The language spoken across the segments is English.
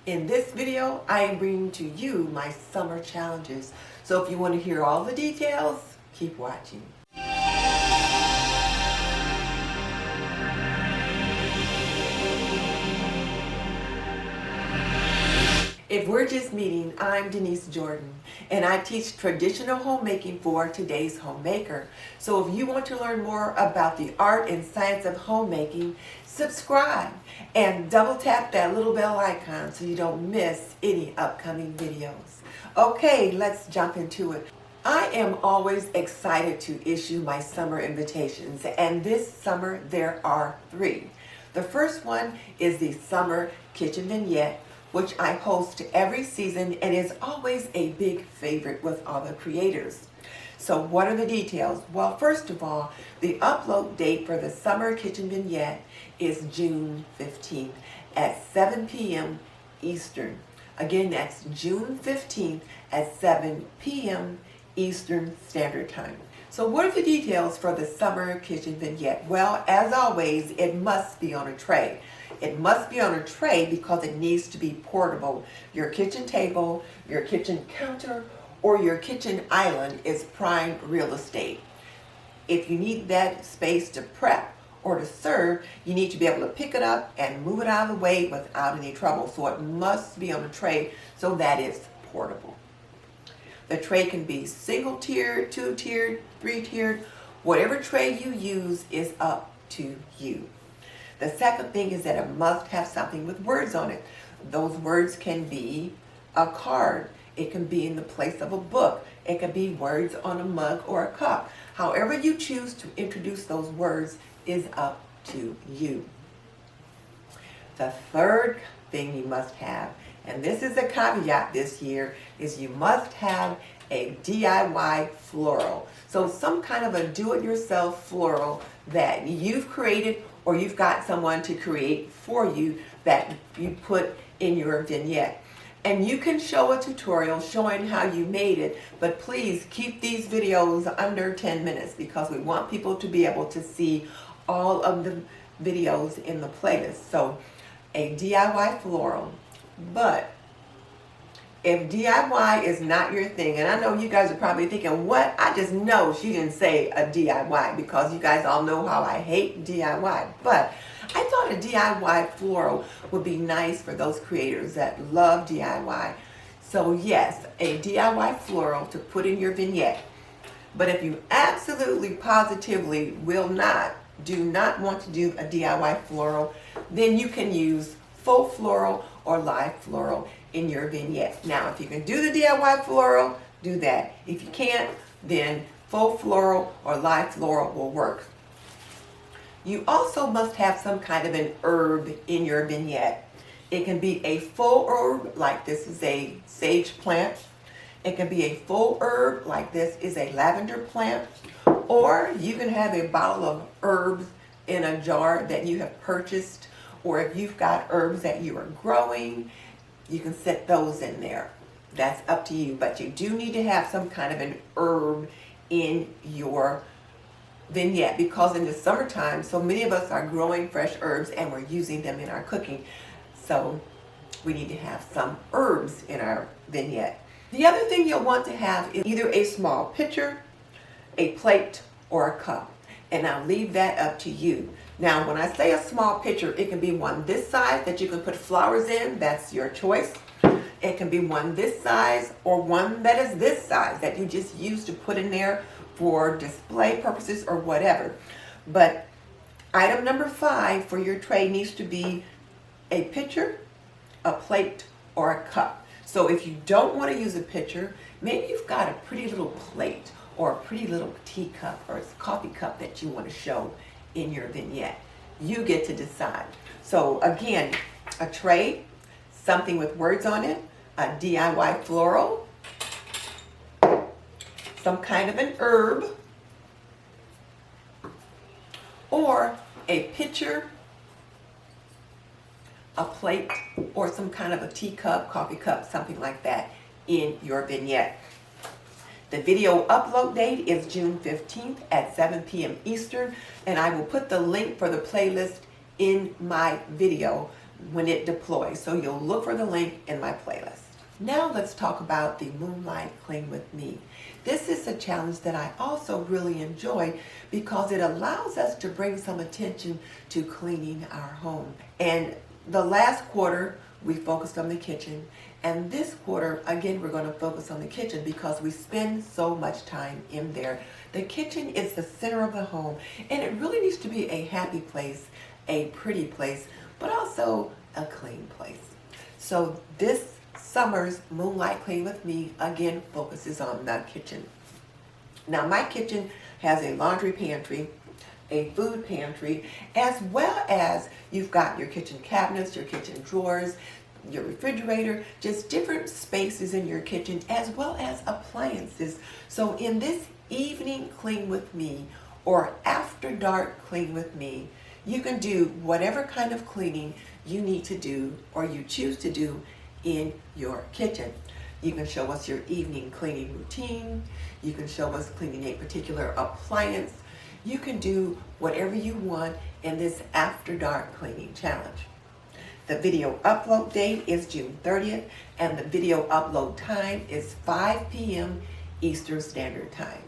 In this video, I am bringing to you my summer challenges. So if you want to hear all the details, keep watching. If we're just meeting, I'm Denise Jordan, and I teach traditional homemaking for today's homemaker. So if you want to learn more about the art and science of homemaking, subscribe and double tap that little bell icon so you don't miss any upcoming videos. Okay, let's jump into it. I am always excited to issue my summer invitations, and this summer there are 3. The first one is the Summer Kitchen Vignette, which I host every season and is always a big favorite with all the creators. So what are the details? Well, first of all, the upload date for the Summer Kitchen Vignette is June 15th at 7 p.m. Eastern. Again, that's June 15th at 7 p.m. Eastern Standard Time. So what are the details for the Summer Kitchen Vignette? Well, as always, it must be on a tray. It must be on a tray because it needs to be portable. Your kitchen table, your kitchen counter, or your kitchen island is prime real estate. If you need that space to prep or to serve, you need to be able to pick it up and move it out of the way without any trouble. So it must be on a tray so that it's portable. The tray can be single tiered, 2-tiered, 3-tiered. Whatever tray you use is up to you. The second thing is that it must have something with words on it. Those words can be a card. It can be in the place of a book. It can be words on a mug or a cup. However you choose to introduce those words is up to you. The third thing you must have, and this is a caveat this year, is you must have a DIY floral. So some kind of a do-it-yourself floral that you've created or you've got someone to create for you that you put in your vignette. And you can show a tutorial showing how you made it, but please keep these videos under 10 minutes because we want people to be able to see all of the videos in the playlist. So a DIY floral. But if DIY is not your thing, and I know you guys are probably thinking, what? I just know she didn't say a DIY because you guys all know how I hate DIY. But I thought a DIY floral would be nice for those creators that love DIY. So yes, a DIY floral to put in your vignette. But if you absolutely positively do not want to do a DIY floral, then you can use faux floral or live floral in your vignette. Now, if you can do the DIY floral, do that. If you can't, then faux floral or live floral will work. You also must have some kind of an herb in your vignette. It can be a faux herb, like this is a sage plant. It can be a faux herb, like this is a lavender plant. Or you can have a bottle of herbs in a jar that you have purchased. Or if you've got herbs that you are growing, you can set those in there. That's up to you. But you do need to have some kind of an herb in your vignette because in the summertime, so many of us are growing fresh herbs and we're using them in our cooking. So we need to have some herbs in our vignette. The other thing you'll want to have is either a small pitcher, a plate, or a cup. And I'll leave that up to you. Now, when I say a small pitcher, it can be one this size that you can put flowers in. That's your choice. It can be one this size or one that is this size that you just use to put in there for display purposes or whatever. But item number 5 for your tray needs to be a pitcher, a plate, or a cup. So if you don't want to use a pitcher, maybe you've got a pretty little plate or a pretty little teacup or a coffee cup that you want to show in your vignette. You get to decide. So again, a tray, something with words on it, a DIY floral, some kind of an herb, or a pitcher, a plate, or some kind of a teacup, coffee cup, something like that in your vignette. The video upload date is June 15th at 7 p.m. Eastern, and I will put the link for the playlist in my video when it deploys. So you'll look for the link in my playlist. Now let's talk about the Moonlight Clean with me. This is a challenge that I also really enjoy because it allows us to bring some attention to cleaning our home. And the last quarter, we focused on the kitchen. And this quarter, again, we're going to focus on the kitchen because we spend so much time in there. The kitchen is the center of the home, and it really needs to be a happy place, a pretty place, but also a clean place. So this summer's Moonlight Clean with me, again, focuses on the kitchen. Now, my kitchen has a laundry pantry, a food pantry, as well as you've got your kitchen cabinets, your kitchen drawers, your refrigerator, just different spaces in your kitchen, as well as appliances. So in this evening clean with me or after dark clean with me, you can do whatever kind of cleaning you need to do or you choose to do in your kitchen. You can show us your evening cleaning routine. You can show us cleaning a particular appliance. You can do whatever you want in this after dark cleaning challenge. The video upload date is June 30th, and the video upload time is 5 p.m. Eastern Standard Time.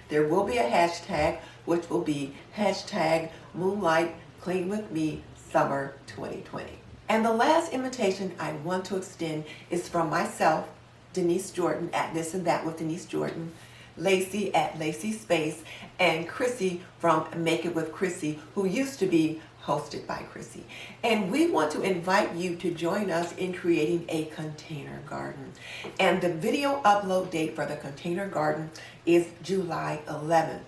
There will be a hashtag, which will be hashtag Moonlight Clean with Me Summer 2020. And the last invitation I want to extend is from myself, Denise Jordan at This and That with Denise Jordan, Lacey at Lacey Space, and Chrissy from Make It with Chrissy, who used to be hosted by Chrissy. And we want to invite you to join us in creating a container garden. And the video upload date for the container garden is July 11th.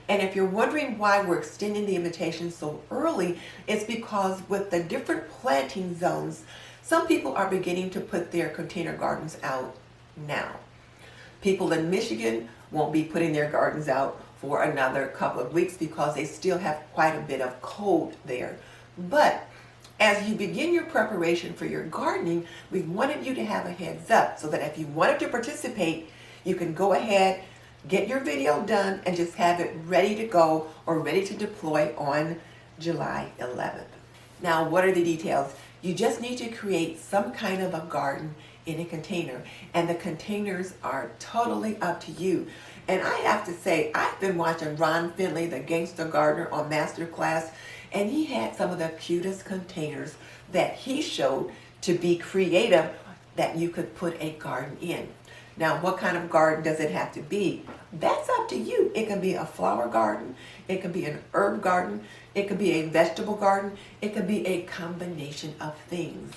And if you're wondering why we're extending the invitation so early, it's because with the different planting zones, some people are beginning to put their container gardens out now. People in Michigan won't be putting their gardens out for another couple of weeks because they still have quite a bit of cold there. But as you begin your preparation for your gardening, we wanted you to have a heads up so that if you wanted to participate, you can go ahead, get your video done, and just have it ready to go or ready to deploy on July 11th. Now, what are the details? You just need to create some kind of a garden in a container, and the containers are totally up to you. And I have to say, I've been watching Ron Finley, the Gangster Gardener, on Masterclass, and he had some of the cutest containers that he showed to be creative that you could put a garden in. Now, what kind of garden does it have to be? That's up to you. It can be a flower garden, it can be an herb garden, it could be a vegetable garden, it could be a combination of things.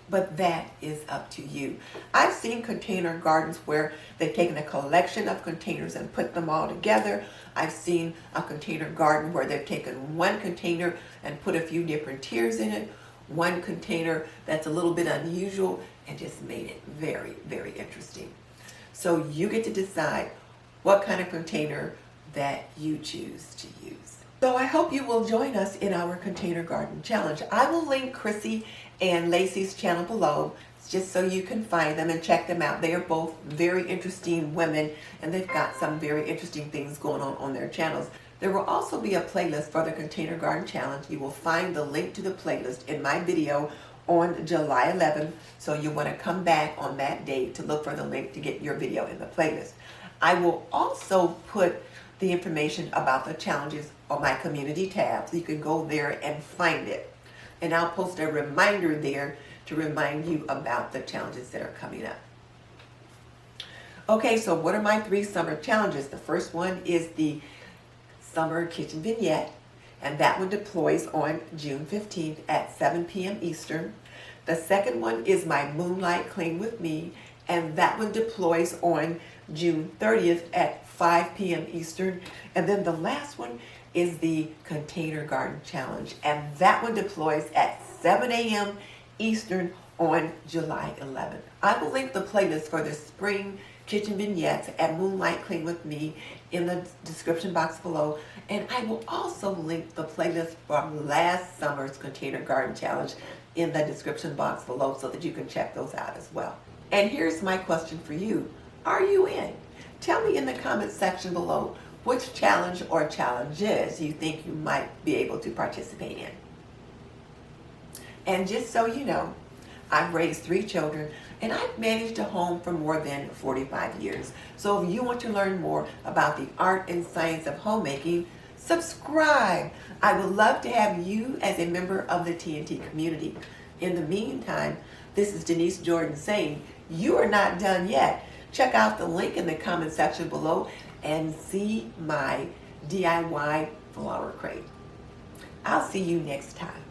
But that is up to you. I've seen container gardens where they've taken a collection of containers and put them all together. I've seen a container garden where they've taken one container and put a few different tiers in it, one container that's a little bit unusual, and just made it very, very interesting. So you get to decide what kind of container that you choose to use. So I hope you will join us in our container garden challenge. I will link Chrissy and Lacey's channel below just so you can find them and check them out. They are both very interesting women, and they've got some very interesting things going on their channels. There will also be a playlist for the Container Garden Challenge. You will find the link to the playlist in my video on July 11th, so you want to come back on that date to look for the link to get your video in the playlist. I will also put the information about the challenges on my community tab, so you can go there and find it. And I'll post a reminder there to remind you about the challenges that are coming up. Okay, so what are my 3 summer challenges? The first one is the Summer Kitchen Vignette, and that one deploys on June 15th at 7 p.m. Eastern. The second one is my Moonlight Clean with Me, and that one deploys on June 30th at 5 p.m. Eastern. And then the last one is the Container Garden Challenge, and that one deploys at 7 a.m. Eastern on July 11th. I will link the playlist for the Spring Kitchen Vignettes at Moonlight Clean with Me in the description box below, and I will also link the playlist from last summer's Container Garden Challenge in the description box below so that you can check those out as well. And here's my question for you. Are you in? Tell me in the comments section below which challenge or challenges you think you might be able to participate in. And just so you know, I've raised 3 children and I've managed a home for more than 45 years. So if you want to learn more about the art and science of homemaking, subscribe. I would love to have you as a member of the TNT community. In the meantime, this is Denise Jordan saying, you are not done yet. Check out the link in the comment section below and see my DIY flower crate. I'll see you next time.